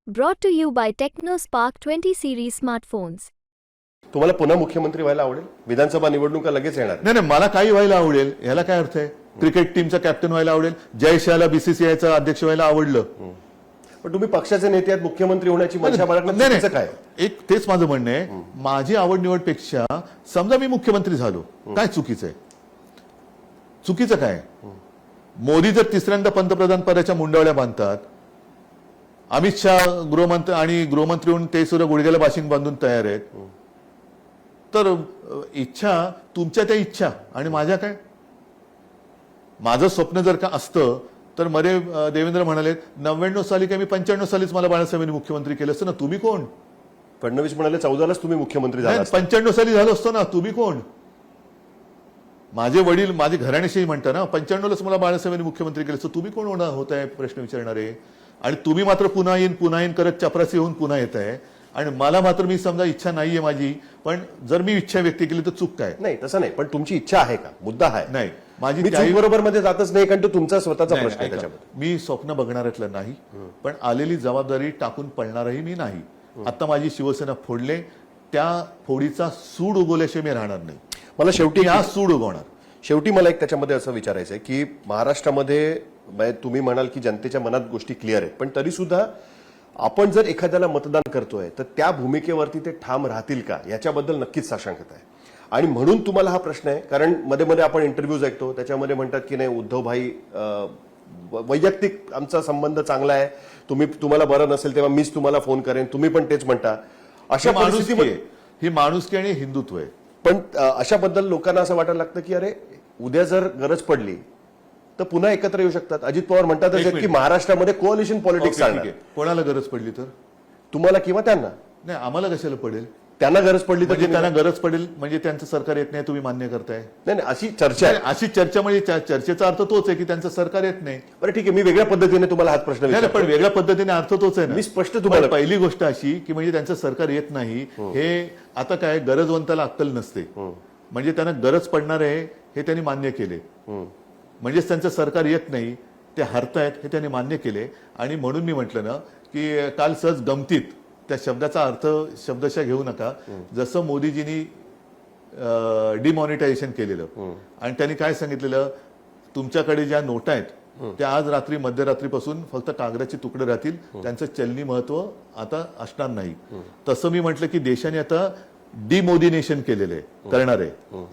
Brought to you by TechnoSpark 20 series smartphones. तुम्हाला पुन्हा मुख्यमंत्री व्हायला आवडेल? विधानसभा निवडणुका लगेच येणार. नाही नाही, मला काही व्हायला आवडेल, याला काय अर्थ आहे? क्रिकेट टीमचा कॅप्टन व्हायला आवडेल, जयशाला बीसीसीआयचा अध्यक्ष व्हायला आवडलं. पण तुम्ही पक्षाचे नेते आहात, मुख्यमंत्री होण्याची मजा बाळगणं चुकीचं काय? एक तेच माझं म्हणणं आहे, माझी आवड निवडपेक्षा समजा मी मुख्यमंत्री झालो, काय चुकीचं आहे? चुकीचं काय? मोदी जर तिसऱ्यांदा पंतप्रधान पदाच्या मुंडावळ्या बांधतात, अमित शाह गृहमंत्री आणि गृहमंत्री होऊन ते सुद्धा गुडघ्याला बाशिंग बांधून तयार आहेत, तर इच्छा तुमच्या त्या इच्छा आणि माझ्या काय? माझं स्वप्न जर का असतं तर मध्ये देवेंद्र म्हणाले 99 साली काय मी 95 सालीच मला बाळासाहेबांनी मुख्यमंत्री केलं असतं ना. तुम्ही कोण? फडणवीस म्हणाले 14लाच तुम्ही मुख्यमंत्री झाला. 95 साली झालो असतो ना. तुम्ही कोण? माझे वडील माझे घराण्याशी म्हणता ना 95लाच मला बाळासाहेबांनी मुख्यमंत्री केलं असतं. तुम्ही कोण होणार होत आहे प्रश्न विचारणारे? आणि तुम्ही मात्र पुन्हा येईन करत चपरासी होऊन पुन्हा येत आहे. आणि मला मात्र मी समजा इच्छा नाहीये माझी, पण जर मी इच्छा व्यक्त केली तर चूक काय? नाही तसं नाही, पण तुमची इच्छा आहे का? मुद्दा आहे. नाही, माझी बरोबर मध्ये जातच नाही, कारण तो तुमचा स्वतःचा प्रश्न आहे. त्याच्यामध्ये मी स्वप्न बघणाऱ्यातलं नाही, पण आलेली जबाबदारी टाकून पळणारही मी नाही. आता माझी शिवसेना फोडले, त्या फोडीचा सूड उगवल्याशिवाय मी राहणार नाही. मला शेवटी हा सूड उगवणार. शेवटी मला एक त्याच्यामध्ये असं विचारायचं आहे की महाराष्ट्रामध्ये तुम्ही म्हणाल की जनतेच्या मनात गोष्टी क्लिअर आहेत, पण तरी सुद्धा आपण जर एखाद्याला मतदान करतोय तर त्या भूमिकेवरती ते ठाम राहतील का याच्याबद्दल नक्कीच साशंकता आहे. आणि म्हणून तुम्हाला हा प्रश्न आहे, कारण मध्ये मध्ये आपण इंटरव्ह्यूज ऐकतो, त्याच्यामध्ये म्हणतात की नाही उद्धव भाई वैयक्तिक आमचा संबंध चांगला आहे, तुम्हाला बरं नसेल तेव्हा मीच तुम्हाला फोन करेन, तुम्ही पण तेच म्हणता. अशा परिस्थितीमध्ये ही माणुसकी आणि हिंदुत्व आहे. पण अशाबद्दल लोकांना असं वाटायला लागतं की अरे उद्या जर गरज पडली तर पुन्हा एकत्र येऊ शकतात. अजित पवार म्हणतात की महाराष्ट्रामध्ये कोअलिशन पॉलिटिक्स चालणार. कोणाला गरज पडली तर? तुम्हाला किंवा त्यांना? नाही, आम्हाला कशाला पडेल? त्यांना गरज पडली तर? त्यांना गरज पडेल म्हणजे त्यांचं सरकार येत नाही तुम्ही मान्य करताय? नाही, अशी चर्चा आहे. अशी चर्चा म्हणजे चर्चेचा अर्थ तोच आहे की त्यांचं सरकार येत नाही. बरं ठीक आहे, मी वेगळ्या पद्धतीने तुम्हाला हाच प्रश्न विचारतो. पण वेगळ्या पद्धतीने अर्थ तोच आहे ना. मी स्पष्ट तुम्हाला पहिली गोष्ट अशी की म्हणजे त्यांचं सरकार येत नाही, हे आता काय गरजवंताला अक्कल नसते. म्हणजे त्यांना गरज पडणार आहे हे त्यांनी मान्य केले, म्हणजेच त्यांचं सरकार येत नाही, ते हरतायत हे त्यांनी मान्य केले. आणि म्हणून मी म्हटलं ना की काल सहज गमतीत त्या शब्दाचा अर्थ शब्दशः घेऊ नका. जसं मोदीजींनी डिमॉनिटायझेशन केलेलं आणि त्यांनी काय सांगितलेलं, तुमच्याकडे ज्या नोटा आहेत त्या आज रात्री मध्यरात्रीपासून फक्त कागदाचे तुकडे राहतील, त्यांचं चलनी महत्व आता असणार नाही. तसं मी म्हटलं की देशाने आता डिमोदिनेशन केलेलं आहे, करणार आहे.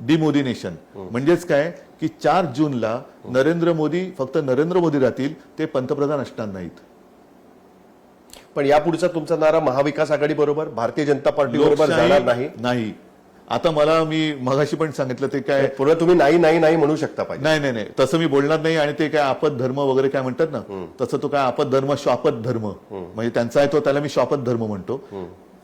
डिमोदिनेशन म्हणजेच काय की 4 जूनला नरेंद्र मोदी फक्त नरेंद्र मोदी राहतील, ते पंतप्रधान असणार नाहीत. पण यापुढचा तुमचा नारा महाविकास आघाडी बरोबर, भारतीय जनता पार्टी बरोबर जाणार नाही? नाही. आता मला मी मगाशी पण सांगितलं ते काय पुन्हा तुम्ही नाही नाही नाही म्हणू शकता पाहिजे. नाही नाही नाही, तसं मी बोलणार नाही. आणि ते काय आपत धर्म वगैरे काय म्हणतात ना, तसं तो काय आपत धर्म श्वापत धर्म म्हणजे त्यांचा आहे तो, त्याला मी श्वापत धर्म म्हणतो.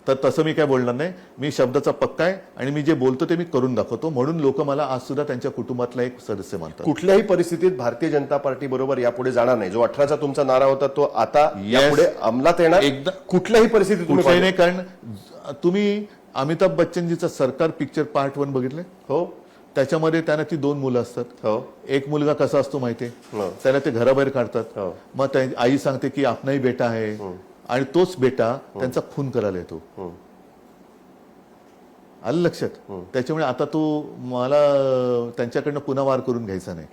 तर तसं मी काय बोलणार नाही. मी शब्दाचा पक्का आहे आणि मी जे बोलतो ते मी करून दाखवतो. म्हणून लोक मला आज सुद्धा त्यांच्या कुटुंबातला एक सदस्य मानतात. कुठल्याही परिस्थितीत भारतीय जनता पार्टी बरोबर यापुढे जाणार नाही. जो 18चा तुमचा नारा होता तो आता यापुढे अंमलात येणार एकदा कुठल्याही परिस्थितीत? कुठल्याही नाही, कारण तुम्ही अमिताभ बच्चनजीचा सरकार पिक्चर पार्ट 1 बघितलंय? हो. त्याच्यामध्ये त्यांना ती 2 मुलं असतात. हो. एक मुलगा कसा असतो माहितीये, त्याला ते घराबाहेर काढतात. मग आई सांगते की आपणाही बेटा आहे, आणि तोच बेटा त्यांचा खून करायला येतो. आलं लक्षात? त्याच्यामुळे आता तो मला त्यांच्याकडनं पुन्हा वार करून घ्यायचा नाही.